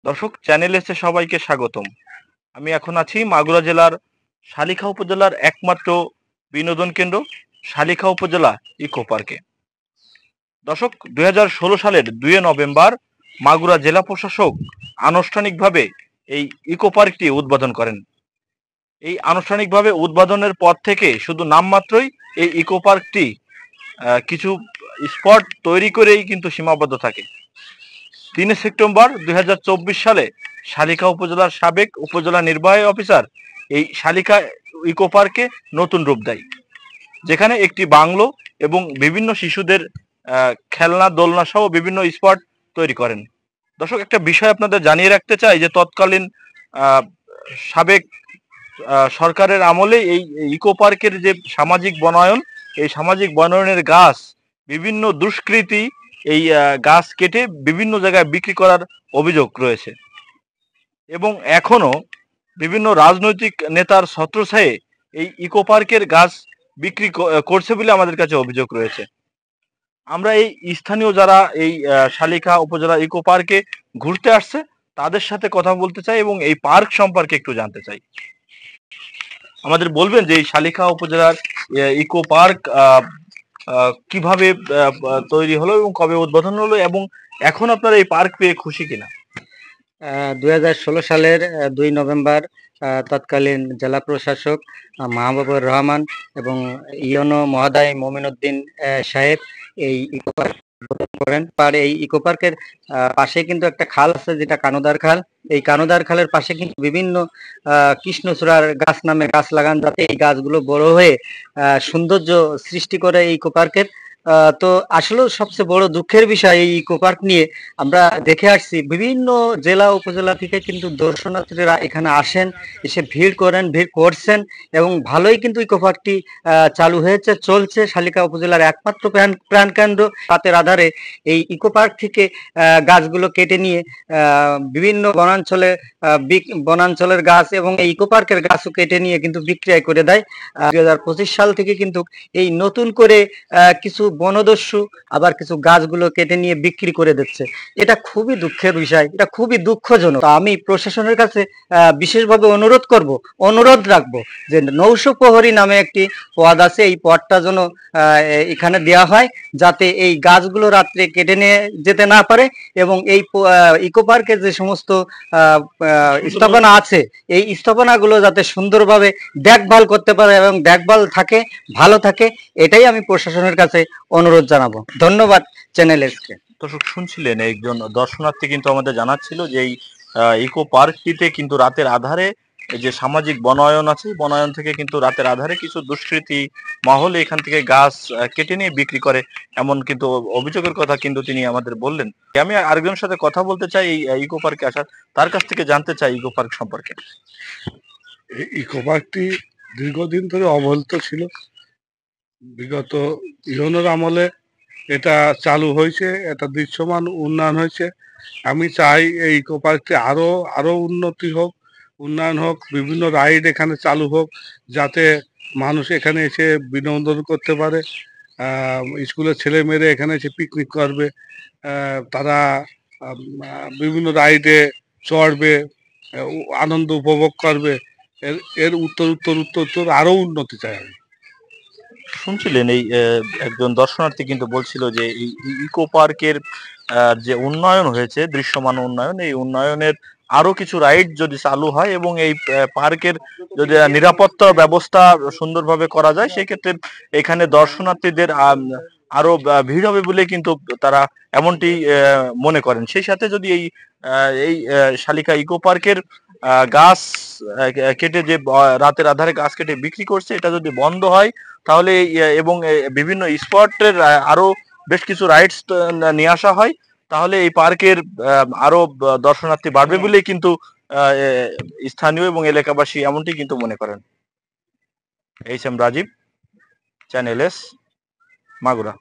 দর্শক, চ্যানেল এসে সবাইকে স্বাগতম। আমি এখন আছি মাগুরা জেলার শালিখা উপজেলার একমাত্র বিনোদন কেন্দ্র শালিখা উপজেলা ইকো পার্কে। দর্শক, 2016 সালের 2 নভেম্বর মাগুরা জেলা প্রশাসক আনুষ্ঠানিকভাবে এই ইকো পার্কটি উদ্বোধন করেন। এই আনুষ্ঠানিকভাবে উদ্বোধনের পর থেকে শুধু নামমাত্রই এই ইকো পার্কটি কিছু স্পট তৈরি করেই কিন্তু সীমাবদ্ধ থাকে। 3 সেপ্টেম্বর 2024 সালে শালিখা উপজেলার সাবেক উপজেলা নির্বাহী অফিসার এই শালিখা ইকো পার্কে নতুন রূপ দেয়, যেখানে একটি বাংলো এবং বিভিন্ন শিশুদের খেলনা দোলনা সহ বিভিন্ন স্পট তৈরি করেন। দর্শক, একটা বিষয় আপনাদের জানিয়ে রাখতে চাই যে তৎকালীন সাবেক সরকারের আমলে এই ইকো পার্কের যে সামাজিক বনায়ন, এই সামাজিক বনায়নের গাছ বিভিন্ন দুষ্কৃতী এই গাছ কেটে বিভিন্ন জায়গায় বিক্রি করার অভিযোগ রয়েছে এবং এখনো বিভিন্ন রাজনৈতিক নেতার ছত্রছায়ে এই ইকো পার্কের গাছ বিক্রি করছে বলে আমাদের কাছে অভিযোগ রয়েছে। আমরা এই স্থানীয় যারা এই শালিখা উপজেলা ইকো পার্কে ঘুরতে আসছে তাদের সাথে কথা বলতে চাই এবং এই পার্ক সম্পর্কে একটু জানতে চাই। আমাদের বলবেন যে এই শালিখা উপজেলার ইকো পার্ক কিভাবে তৈরি হলো এবং কবে উদ্বোধন হলো এবং এখন আপনারা এই পার্ক পেয়ে খুশি কিনা? 2016 সালের 2 নভেম্বর তৎকালীন জেলা প্রশাসক মাহবুবুর রহমান এবং ইউনো মহোদয় মমিনুদ্দিন সাহেব এই ইকো পার্ক করেন। এই ইকো পার্কের পাশে কিন্তু একটা খাল আছে, যেটা কানুদার খাল। এই কানুদার খালের পাশে কিন্তু বিভিন্ন কৃষ্ণচূড়ার গাছ নামে গাছ লাগান, যাতে এই গাছগুলো বড় হয়ে সৌন্দর্য সৃষ্টি করে এই ইকো পার্কের। তো আসলে সবচেয়ে বড় দুঃখের বিষয়, এই ইকো পার্ক নিয়ে আমরা দেখে আসছি বিভিন্ন জেলা উপজেলা থেকে কিন্তু দর্শনার্থীরা এখানে আসেন, এসে ভিড় করছেন এবং ভালোই কিন্তু ইকো পার্কটি চালু হয়েছে, চলছে। শালিখা উপজেলার একমাত্র প্রাণকেন্দ্র। রাতের আধারে এই ইকো পার্ক থেকে গাছগুলো কেটে নিয়ে বিভিন্ন বনাঞ্চলের গাছ এবং এই ইকো পার্কের গাছও কেটে নিয়ে কিন্তু বিক্রয় করে দেয়। 2025 সাল থেকে কিন্তু এই নতুন করে কিছু বনদস্যু আবার কিছু গাছগুলো কেটে নিয়ে বিক্রি করে দিচ্ছে। এটা খুবই দুঃখের বিষয়, এটা খুবই দুঃখজনক। আমি প্রশাসনের কাছে বিশেষভাবে অনুরোধ রাখবো যে নৌশো প্রহরী নামে একটি পদ আছে, এই পদটা যেন এখানে দেওয়া হয়, যাতে এই গাছগুলো রাত্রে কেটে নিয়ে যেতে না পারে এবং এই ইকো পার্কে যে সমস্ত স্থাপনা আছে, এই স্থাপনাগুলো যাতে সুন্দরভাবে দেখভাল করতে পারে এবং দেখভাল থাকে, ভালো থাকে, এটাই আমি প্রশাসনের কাছে অনুরোধ জানাবো। ধন্যবাদ চ্যানেলকে। দর্শক, শুনছিলেন একজন দর্শনার্থী কিন্তু আমাদের জানাচ্ছিল যে এই ইকো পার্কটিতে কিন্তু রাতের আধারে যে সামাজিক বনায়ন আছে, বনায়ন থেকে কিন্তু রাতের আধারে কিছু দুষ্কৃতী মহল এখান থেকে গাছ কেটে নিয়ে বিক্রি করে, এমন কিন্তু অভিযোগের কথা কিন্তু তিনি আমাদের বললেন। আমি আরেকজনের সাথে কথা বলতে চাই এই ইকো পার্কে আসার, তার কাছ থেকে জানতে চাই ইকো পার্ক সম্পর্কে। ইকো পার্কটি দীর্ঘদিন ধরে অবহেলিত ছিল। বিগত ইউনোর আমলে এটা চালু হয়েছে, এটা দৃশ্যমান উন্নয়ন হয়েছে। আমি চাই এই ইকো পার্কটি আরো উন্নতি হোক, উন্নয়ন হোক, বিভিন্ন রাইড এখানে চালু হোক, যাতে মানুষ এখানে এসে বিনোদন করতে পারে। স্কুলের ছেলে মেয়েরা এখানে এসে পিকনিক করবে, তারা বিভিন্ন রাইডে চড়বে, আনন্দ উপভোগ করবে। এর উত্তর আরো উন্নতি চাই আমি। শুনছিলেন এই একজন দর্শনার্থী কিন্তু বলছিল যে এই ইকো পার্কের যে উন্নয়ন হয়েছে, দৃশ্যমান উন্নয়ন, এই উন্নয়নের আরো কিছু রাইড যদি চালু হয় এবং এই পার্কের যদি নিরাপত্তা ব্যবস্থা সুন্দরভাবে করা যায়, সেক্ষেত্রে এখানে দর্শনার্থীদের আরো ভিড় হবে বলে কিন্তু তারা এমনটি মনে করেন। সেই সাথে যদি এই শালিখা ইকো পার্কের গাছ কেটে যে রাতের আধারে গাছ কেটে বিক্রি করছে, এটা যদি বন্ধ হয় তাহলে এবং বিভিন্ন স্পটের আরো বেশ কিছু রাইডস নিয়ে আসা হয়, তাহলে এই পার্কের আরো দর্শনার্থী বাড়বে বলেই কিন্তু স্থানীয় এবং এলাকাবাসী এমনটি কিন্তু মনে করেন। H M Rajib, channel S, Magura.